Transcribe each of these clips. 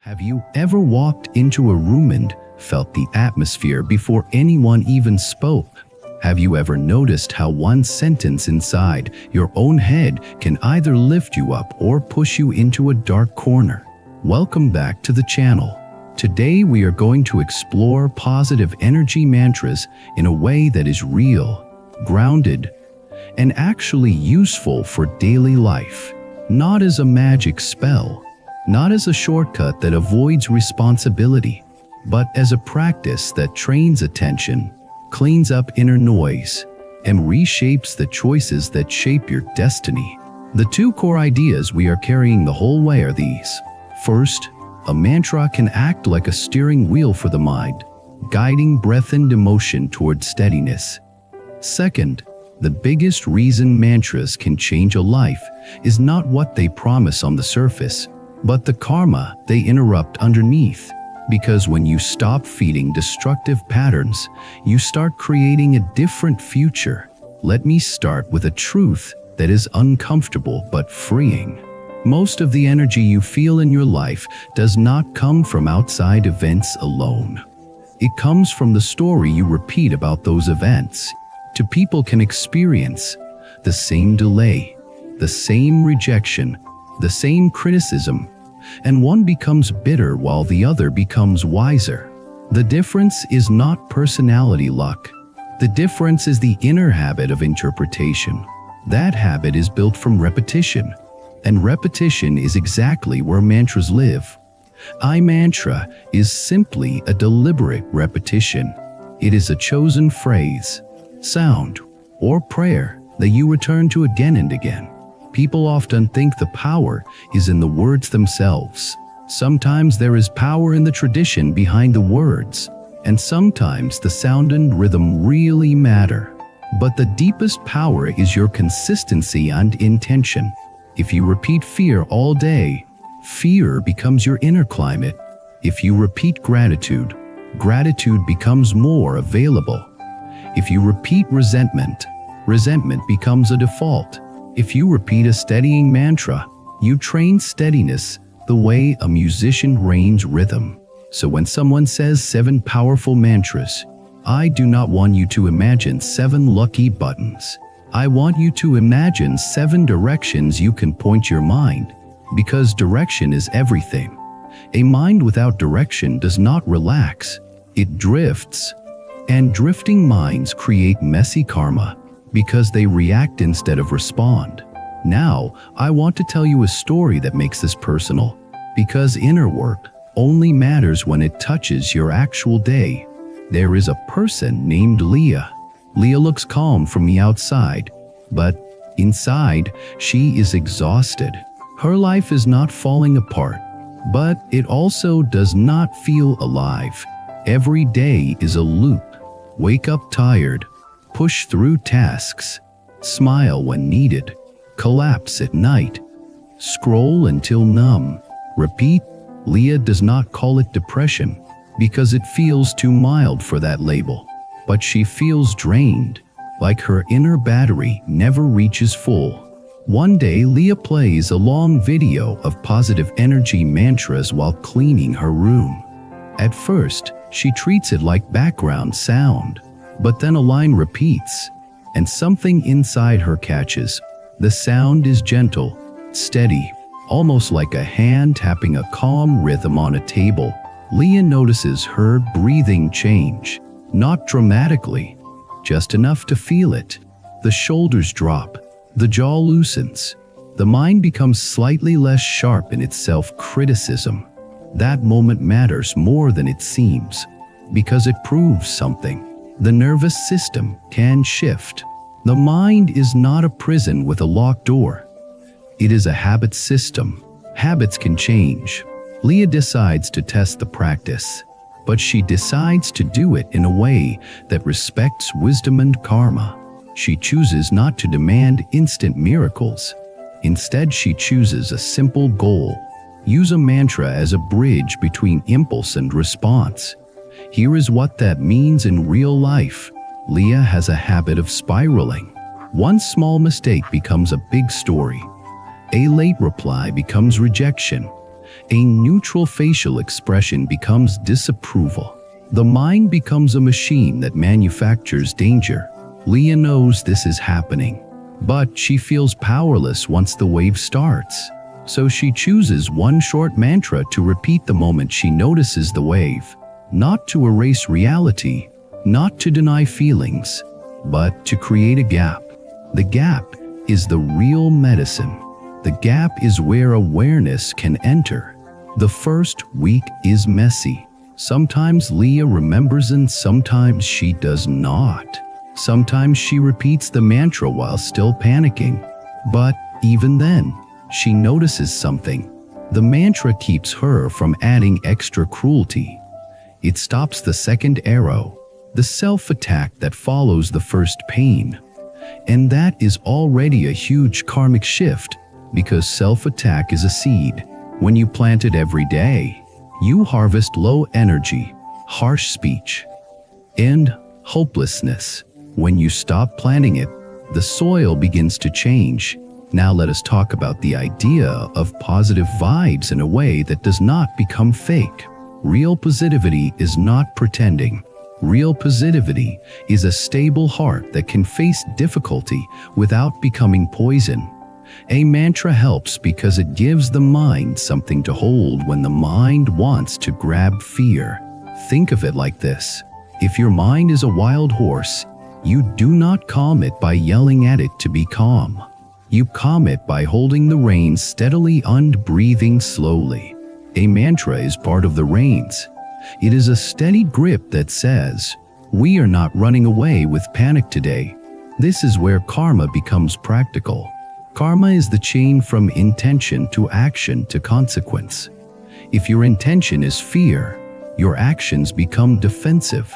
Have you ever walked into a room and felt the atmosphere before anyone even spoke? Have you ever noticed how one sentence inside your own head can either lift you up or push you into a dark corner? Welcome back to the channel. Today we are going to explore positive energy mantras in a way that is real, grounded, and actually useful for daily life. Not as a magic spell, not as a shortcut that avoids responsibility, but as a practice that trains attention, cleans up inner noise, and reshapes the choices that shape your destiny. The two core ideas we are carrying the whole way are these. First, a mantra can act like a steering wheel for the mind, guiding breath and emotion toward steadiness. Second, the biggest reason mantras can change a life is not what they promise on the surface, but the karma they interrupt underneath. Because when you stop feeding destructive patterns, you start creating a different future. Let me start with a truth that is uncomfortable but freeing. Most of the energy you feel in your life does not come from outside events alone. It comes from the story you repeat about those events. Two people can experience the same delay, the same rejection, the same criticism, and one becomes bitter while the other becomes wiser. The difference is not personality luck. The difference is the inner habit of interpretation. That habit is built from repetition, and repetition is exactly where mantras live. I mantra is simply a deliberate repetition. It is a chosen phrase, sound, or prayer that you return to again and again. People often think the power is in the words themselves. Sometimes there is power in the tradition behind the words, and sometimes the sound and rhythm really matter. But the deepest power is your consistency and intention. If you repeat fear all day, fear becomes your inner climate. If you repeat gratitude, gratitude becomes more available. If you repeat resentment, resentment becomes a default. If you repeat a steadying mantra, you train steadiness the way a musician trains rhythm. So when someone says 7 powerful mantras, I do not want you to imagine 7 lucky buttons. I want you to imagine 7 directions you can point your mind, because direction is everything. A mind without direction does not relax, it drifts. And drifting minds create messy karma, because they react instead of respond. Now, I want to tell you a story that makes this personal, because inner work only matters when it touches your actual day. There is a person named Leah. Leah looks calm from the outside, but inside, she is exhausted. Her life is not falling apart, but it also does not feel alive. Every day is a loop. Wake up tired, push through tasks, smile when needed, collapse at night, scroll until numb, repeat. Leah does not call it depression because it feels too mild for that label, but she feels drained, like her inner battery never reaches full. One day, Leah plays a long video of positive energy mantras while cleaning her room. At first, she treats it like background sound, but then a line repeats, and something inside her catches. The sound is gentle, steady, almost like a hand tapping a calm rhythm on a table. Leah notices her breathing change, not dramatically, just enough to feel it. The shoulders drop, the jaw loosens, the mind becomes slightly less sharp in its self-criticism. That moment matters more than it seems, because it proves something. The nervous system can shift. The mind is not a prison with a locked door. It is a habit system. Habits can change. Leah decides to test the practice, but she decides to do it in a way that respects wisdom and karma. She chooses not to demand instant miracles. Instead, she chooses a simple goal. Use a mantra as a bridge between impulse and response. Here is what that means in real life. Leah has a habit of spiraling. One small mistake becomes a big story. A late reply becomes rejection. A neutral facial expression becomes disapproval. The mind becomes a machine that manufactures danger. Leah knows this is happening, but she feels powerless once the wave starts. So she chooses one short mantra to repeat the moment she notices the wave, not to erase reality, not to deny feelings, but to create a gap. The gap is the real medicine. The gap is where awareness can enter. The first week is messy. Sometimes Leah remembers and sometimes she does not. Sometimes she repeats the mantra while still panicking. But even then, she notices something. The mantra keeps her from adding extra cruelty. It stops the second arrow, the self-attack that follows the first pain. And that is already a huge karmic shift, because self-attack is a seed. When you plant it every day, you harvest low energy, harsh speech, and hopelessness. When you stop planting it, the soil begins to change. Now let us talk about the idea of positive vibes in a way that does not become fake. Real positivity is not pretending. Real positivity is a stable heart that can face difficulty without becoming poison. A mantra helps because it gives the mind something to hold when the mind wants to grab fear. Think of it like this. If your mind is a wild horse, you do not calm it by yelling at it to be calm. You calm it by holding the reins steadily and breathing slowly. A mantra is part of the reins. It is a steady grip that says, "We are not running away with panic today." This is where karma becomes practical. Karma is the chain from intention to action to consequence. If your intention is fear, your actions become defensive.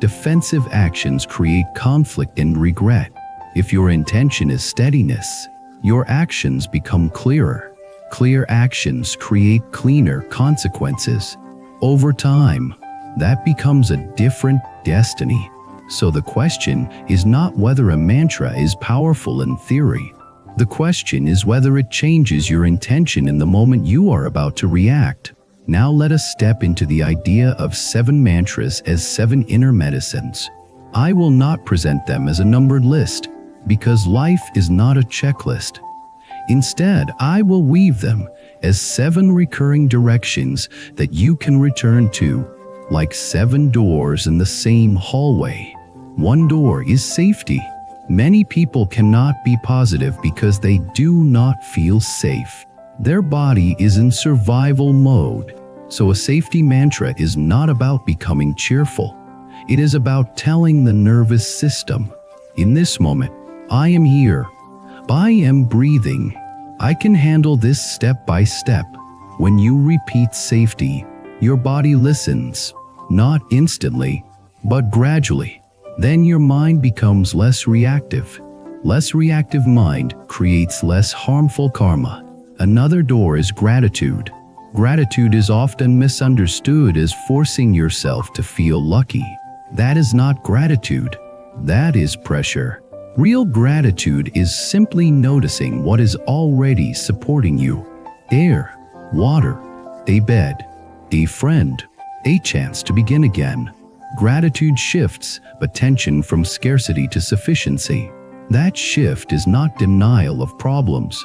Defensive actions create conflict and regret. If your intention is steadiness, your actions become clearer. Clear actions create cleaner consequences. Over time, that becomes a different destiny. So the question is not whether a mantra is powerful in theory. The question is whether it changes your intention in the moment you are about to react. Now let us step into the idea of 7 mantras as 7 inner medicines. I will not present them as a numbered list, because life is not a checklist. Instead, I will weave them as 7 recurring directions that you can return to, like 7 doors in the same hallway. One door is safety. Many people cannot be positive because they do not feel safe. Their body is in survival mode. So a safety mantra is not about becoming cheerful. It is about telling the nervous system, in this moment, I am here. I am breathing. I can handle this step by step. When you repeat safety, your body listens, not instantly, but gradually. Then your mind becomes less reactive. Less reactive mind creates less harmful karma. Another door is gratitude. Gratitude is often misunderstood as forcing yourself to feel lucky. That is not gratitude. That is pressure. Real gratitude is simply noticing what is already supporting you. Air, water, a bed, a friend, a chance to begin again. Gratitude shifts attention from scarcity to sufficiency. That shift is not denial of problems.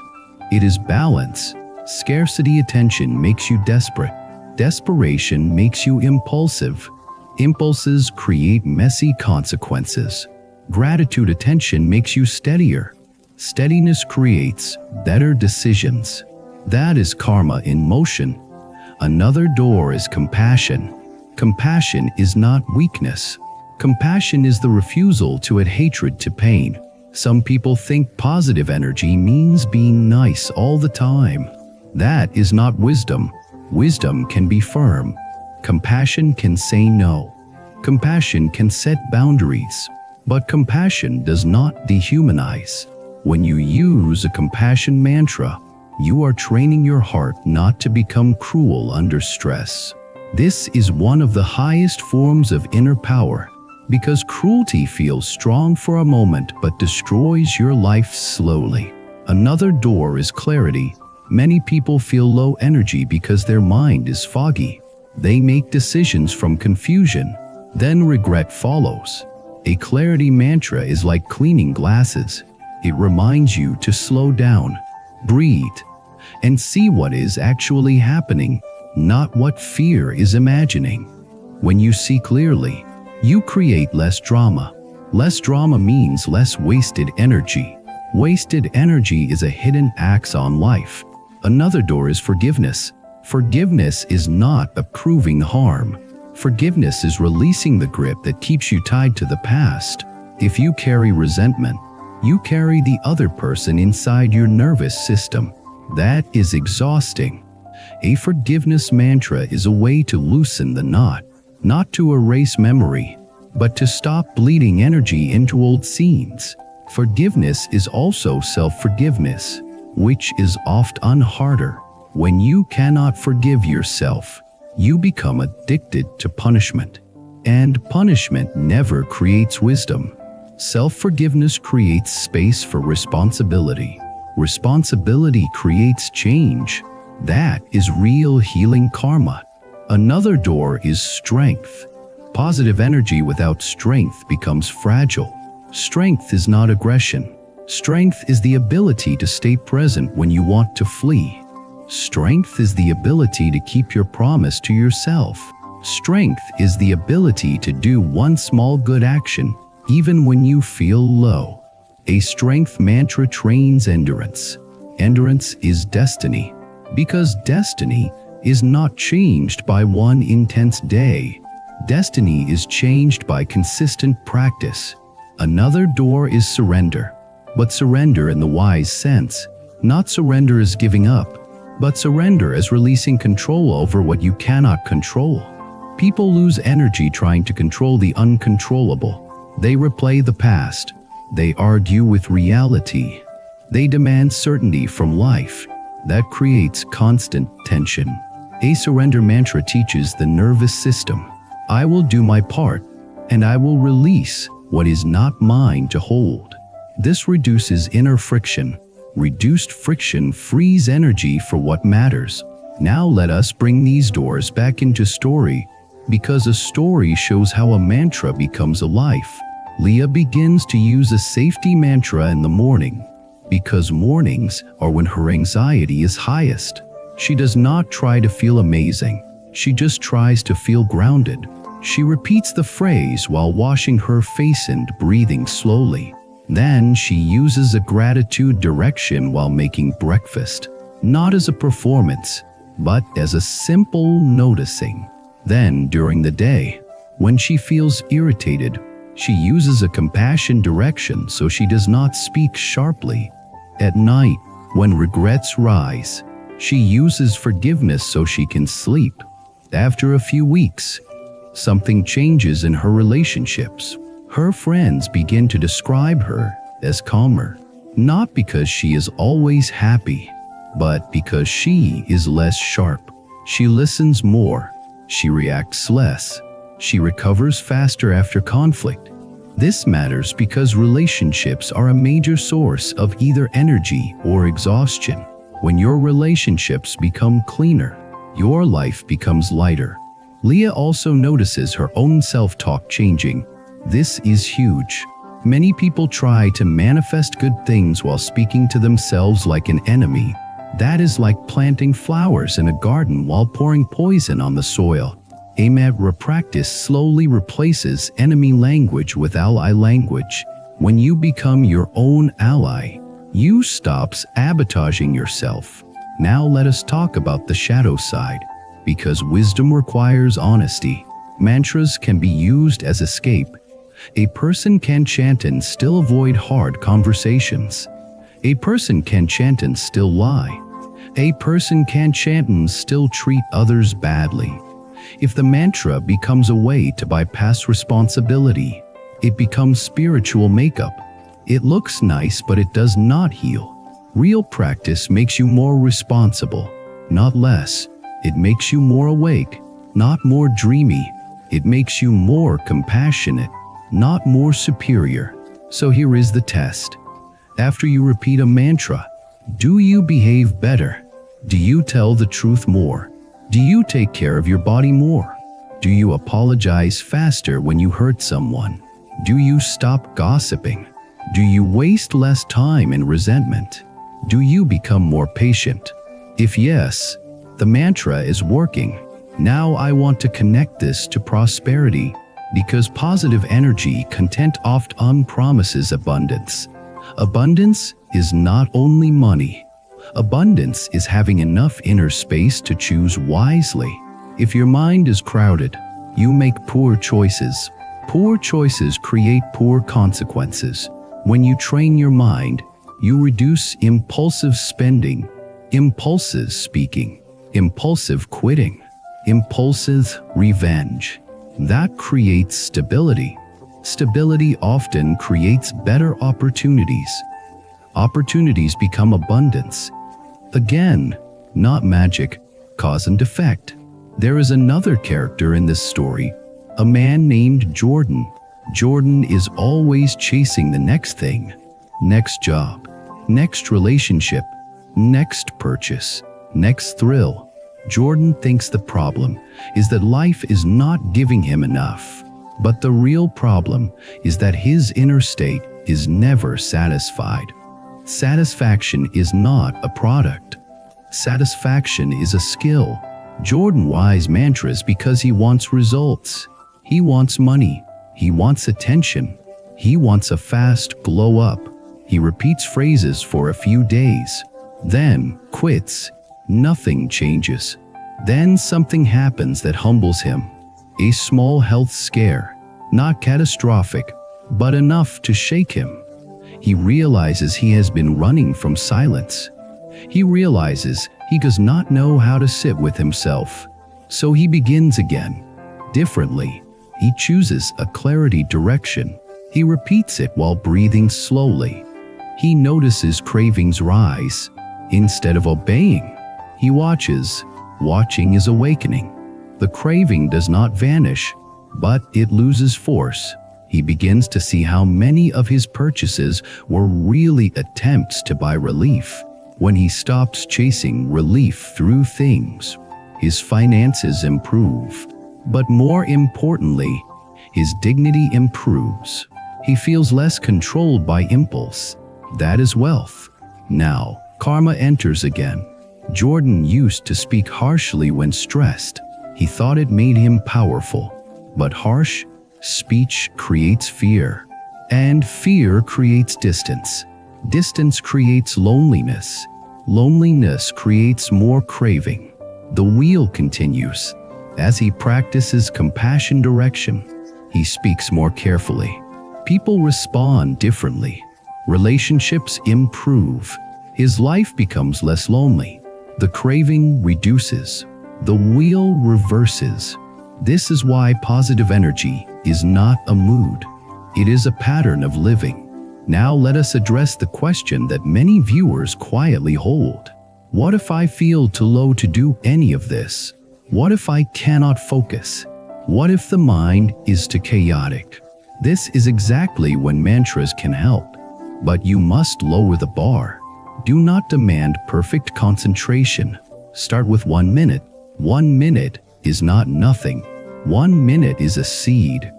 It is balance. Scarcity attention makes you desperate. Desperation makes you impulsive. Impulses create messy consequences. Gratitude attention makes you steadier. Steadiness creates better decisions. That is karma in motion. Another door is compassion. Compassion is not weakness. Compassion is the refusal to add hatred to pain. Some people think positive energy means being nice all the time. That is not wisdom. Wisdom can be firm. Compassion can say no. Compassion can set boundaries. But compassion does not dehumanize. When you use a compassion mantra, you are training your heart not to become cruel under stress. This is one of the highest forms of inner power, because cruelty feels strong for a moment but destroys your life slowly. Another door is clarity. Many people feel low energy because their mind is foggy. They make decisions from confusion, then regret follows. A clarity mantra is like cleaning glasses. It reminds you to slow down, breathe, and see what is actually happening, not what fear is imagining. When you see clearly, you create less drama. Less drama means less wasted energy. Wasted energy is a hidden tax on life. Another door is forgiveness. Forgiveness is not approving harm. Forgiveness is releasing the grip that keeps you tied to the past. If you carry resentment, you carry the other person inside your nervous system. That is exhausting. A forgiveness mantra is a way to loosen the knot, not to erase memory, but to stop bleeding energy into old scenes. Forgiveness is also self-forgiveness, which is often harder. When you cannot forgive yourself, you become addicted to punishment. And punishment never creates wisdom. Self-forgiveness creates space for responsibility. Responsibility creates change. That is real healing karma. Another door is strength. Positive energy without strength becomes fragile. Strength is not aggression. Strength is the ability to stay present when you want to flee. Strength is the ability to keep your promise to yourself. Strength is the ability to do one small good action, even when you feel low. A strength mantra trains endurance. Endurance is destiny, because destiny is not changed by one intense day. Destiny is changed by consistent practice. Another door is surrender, but surrender in the wise sense. Not surrender as giving up, but surrender as releasing control over what you cannot control. People lose energy trying to control the uncontrollable. They replay the past. They argue with reality. They demand certainty from life. That creates constant tension. A surrender mantra teaches the nervous system, I will do my part, and I will release what is not mine to hold. This reduces inner friction. Reduced friction frees energy for what matters. Now let us bring these doors back into story, because a story shows how a mantra becomes a life. Leah begins to use a safety mantra in the morning, because mornings are when her anxiety is highest. She does not try to feel amazing. She just tries to feel grounded. She repeats the phrase while washing her face and breathing slowly. Then she uses a gratitude direction while making breakfast, not as a performance, but as a simple noticing. Then during the day, when she feels irritated, she uses a compassion direction so she does not speak sharply. At night, when regrets rise, she uses forgiveness so she can sleep. After a few weeks, something changes in her relationships. Her friends begin to describe her as calmer, not because she is always happy, but because she is less sharp. She listens more. She reacts less. She recovers faster after conflict. This matters because relationships are a major source of either energy or exhaustion. When your relationships become cleaner, your life becomes lighter. Leah also notices her own self-talk changing. This is huge. Many people try to manifest good things while speaking to themselves like an enemy. That is like planting flowers in a garden while pouring poison on the soil. A mantra practice slowly replaces enemy language with ally language. When you become your own ally, you stop sabotaging yourself. Now let us talk about the shadow side, because wisdom requires honesty. Mantras can be used as escape. A person can chant and still avoid hard conversations. A person can chant and still lie. A person can chant and still treat others badly. If the mantra becomes a way to bypass responsibility, it becomes spiritual makeup. It looks nice, but it does not heal. Real practice makes you more responsible, not less. It makes you more awake, not more dreamy. It makes you more compassionate, not more superior. So here is the test. After you repeat a mantra, do you behave better? Do you tell the truth more? Do you take care of your body more? Do you apologize faster when you hurt someone? Do you stop gossiping? Do you waste less time in resentment? Do you become more patient? If yes, the mantra is working. Now I want to connect this to prosperity, because positive energy content often promises abundance. Abundance is not only money. Abundance is having enough inner space to choose wisely. If your mind is crowded, you make poor choices. Poor choices create poor consequences. When you train your mind, you reduce impulsive spending, impulsive speaking, impulsive quitting, impulsive revenge. That creates stability. Stability often creates better opportunities. Opportunities become abundance. Again, not magic, cause and effect. There is another character in this story, a man named Jordan. Jordan is always chasing the next thing, next job, next relationship, next purchase, next thrill. Jordan thinks the problem is that life is not giving him enough. But the real problem is that his inner state is never satisfied. Satisfaction is not a product. Satisfaction is a skill. Jordan wise mantras because he wants results. He wants money. He wants attention. He wants a fast glow up. He repeats phrases for a few days, then quits. Nothing changes. Then something happens that humbles him. A small health scare, not catastrophic, but enough to shake him. He realizes he has been running from silence. He realizes he does not know how to sit with himself. So he begins again, differently. He chooses a clarity direction. He repeats it while breathing slowly. He notices cravings rise. Instead of obeying, he watches. Watching is awakening. The craving does not vanish, but it loses force. He begins to see how many of his purchases were really attempts to buy relief. When he stops chasing relief through things, his finances improve. But more importantly, his dignity improves. He feels less controlled by impulse. That is wealth. Now, karma enters again. Jordan used to speak harshly when stressed. He thought it made him powerful. But harsh speech creates fear. And fear creates distance. Distance creates loneliness. Loneliness creates more craving. The wheel continues. As he practices compassion direction, he speaks more carefully. People respond differently. Relationships improve. His life becomes less lonely. The craving reduces. The wheel reverses. This is why positive energy is not a mood. It is a pattern of living. Now let us address the question that many viewers quietly hold. What if I feel too low to do any of this? What if I cannot focus? What if the mind is too chaotic? This is exactly when mantras can help. But you must lower the bar. Do not demand perfect concentration. Start with 1 minute. 1 minute is not nothing. 1 minute is a seed.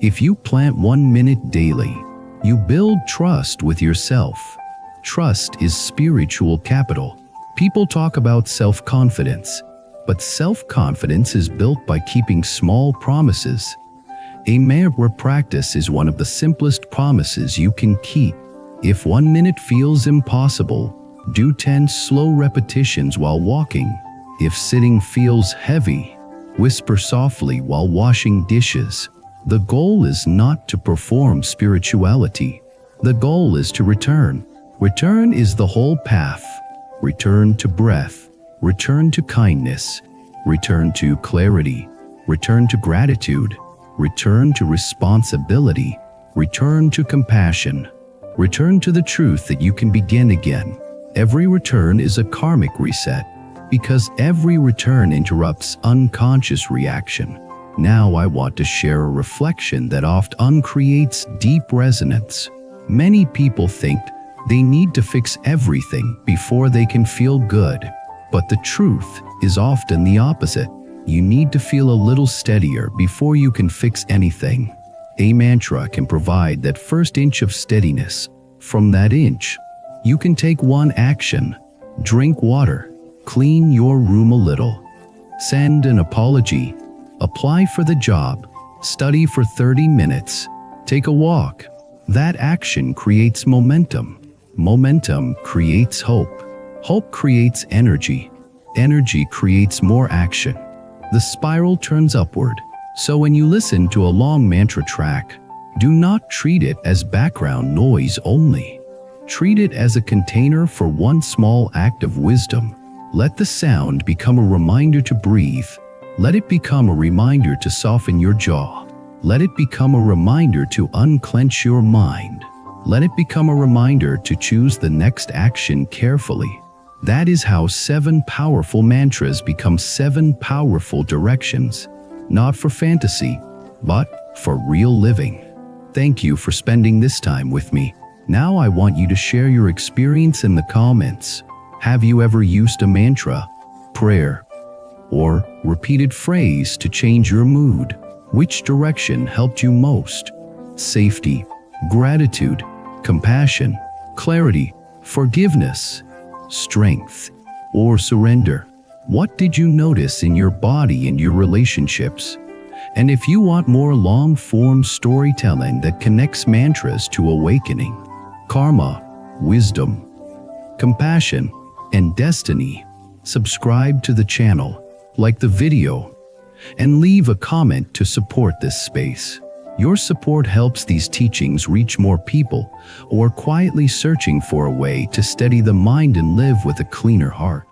If you plant 1 minute daily, you build trust with yourself. Trust is spiritual capital. People talk about self-confidence, but self-confidence is built by keeping small promises. A mere practice is one of the simplest promises you can keep. If 1 minute feels impossible, do 10 slow repetitions while walking. If sitting feels heavy, whisper softly while washing dishes. The goal is not to perform spirituality. The goal is to return. Return is the whole path. Return to breath. Return to kindness. Return to clarity. Return to gratitude. Return to responsibility. Return to compassion. Return to the truth that you can begin again. Every return is a karmic reset, because every return interrupts unconscious reaction. Now I want to share a reflection that often creates deep resonance. Many people think they need to fix everything before they can feel good. But the truth is often the opposite. You need to feel a little steadier before you can fix anything. A mantra can provide that first inch of steadiness. From that inch, you can take one action. Drink water, clean your room a little, send an apology, apply for the job, study for 30 minutes, take a walk. That action creates momentum. Momentum creates hope. Hope creates energy. Energy creates more action. The spiral turns upward. So when you listen to a long mantra track, do not treat it as background noise only. Treat it as a container for one small act of wisdom. Let the sound become a reminder to breathe. Let it become a reminder to soften your jaw. Let it become a reminder to unclench your mind. Let it become a reminder to choose the next action carefully. That is how 7 powerful mantras become 7 powerful directions, not for fantasy, but for real living. Thank you for spending this time with me. Now I want you to share your experience in the comments. Have you ever used a mantra, prayer, or repeated phrase to change your mood? Which direction helped you most? Safety, gratitude, compassion, clarity, forgiveness, strength, or surrender? What did you notice in your body and your relationships? And if you want more long-form storytelling that connects mantras to awakening, karma, wisdom, compassion, and destiny, subscribe to the channel, like the video, and leave a comment to support this space. Your support helps these teachings reach more people who are quietly searching for a way to steady the mind and live with a cleaner heart.